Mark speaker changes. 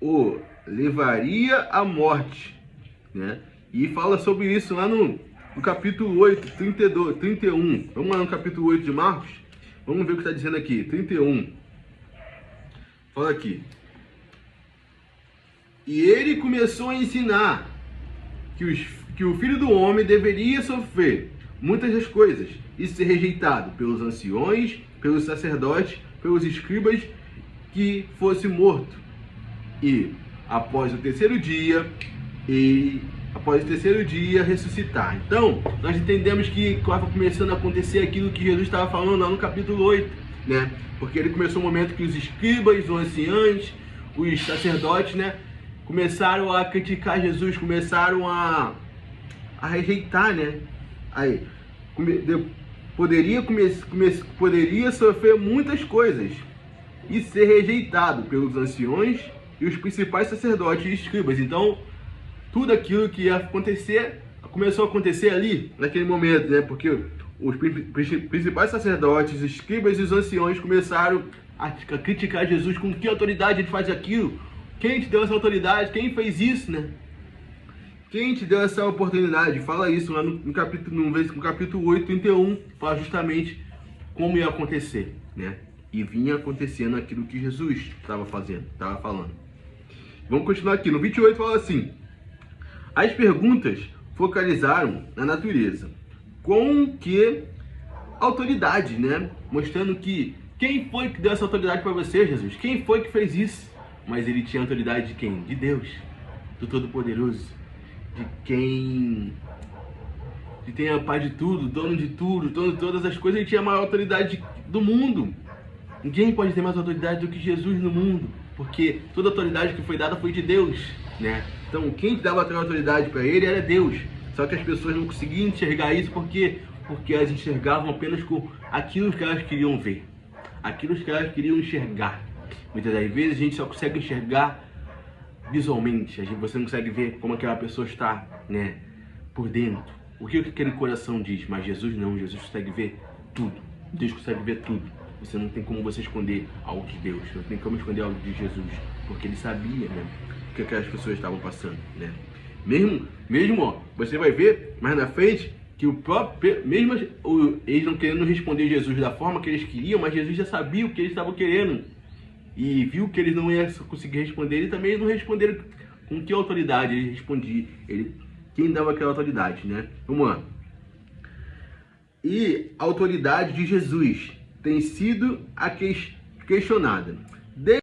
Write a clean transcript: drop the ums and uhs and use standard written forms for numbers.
Speaker 1: o levaria à morte, né? E fala sobre isso lá no capítulo 8, 32, 31. Vamos lá no capítulo 8 de Marcos. Vamos ver o que está dizendo aqui. 31. Fala aqui. E ele começou a ensinar que o Filho do Homem deveria sofrer muitas das coisas e ser rejeitado pelos anciões, pelos sacerdotes, pelos escribas, que fosse morto. E após o terceiro dia ressuscitar. Então, nós entendemos que estava começando a acontecer aquilo que Jesus estava falando lá no capítulo 8, né? Porque ele começou um momento que os escribas, os anciãos, os sacerdotes, né, começaram a criticar Jesus, começaram a rejeitar, né? Aí, poderia sofrer muitas coisas e ser rejeitado pelos anciões e os principais sacerdotes e escribas. Então, tudo aquilo que ia acontecer, começou a acontecer ali, naquele momento, né? Porque os principais sacerdotes, os escribas e os anciões começaram a criticar Jesus. Com que autoridade ele faz aquilo? Quem te deu essa autoridade? Quem fez isso, né? Quem te deu essa oportunidade? Fala isso lá no capítulo 8, 31, fala justamente como ia acontecer, né? E vinha acontecendo aquilo que Jesus estava falando. Vamos continuar aqui. No 28 fala assim: as perguntas focalizaram na natureza. Com que autoridade, né? Mostrando que quem foi que deu essa autoridade para você, Jesus? Quem foi que fez isso? Mas ele tinha autoridade de quem? De Deus, do Todo-Poderoso, de quem tem a paz de tudo, dono de tudo, dono de todas as coisas. Ele tinha a maior autoridade do mundo. Ninguém pode ter mais autoridade do que Jesus no mundo, porque toda a autoridade que foi dada foi de Deus, né? Então, quem dava a autoridade para ele era Deus. Só que as pessoas não conseguiam enxergar isso porque elas enxergavam apenas com aquilo que elas queriam ver, aquilo que elas queriam enxergar. Muitas das vezes a gente só consegue enxergar visualmente, você não consegue ver como aquela pessoa está, né, por dentro. O que aquele coração diz, mas Jesus não, Jesus consegue ver tudo. Deus consegue ver tudo. Você não tem como você esconder algo de Deus, não tem como esconder algo de Jesus, porque ele sabia, né, o que aquelas pessoas estavam passando, né? Mesmo, ó, você vai ver mais na frente que eles não querendo responder Jesus da forma que eles queriam, mas Jesus já sabia o que eles estavam querendo e viu que eles não iam conseguir responder. Ele também não responderam com que autoridade ele respondia. Quem dava aquela autoridade, né? Vamos lá. E a autoridade de Jesus tem sido questionada.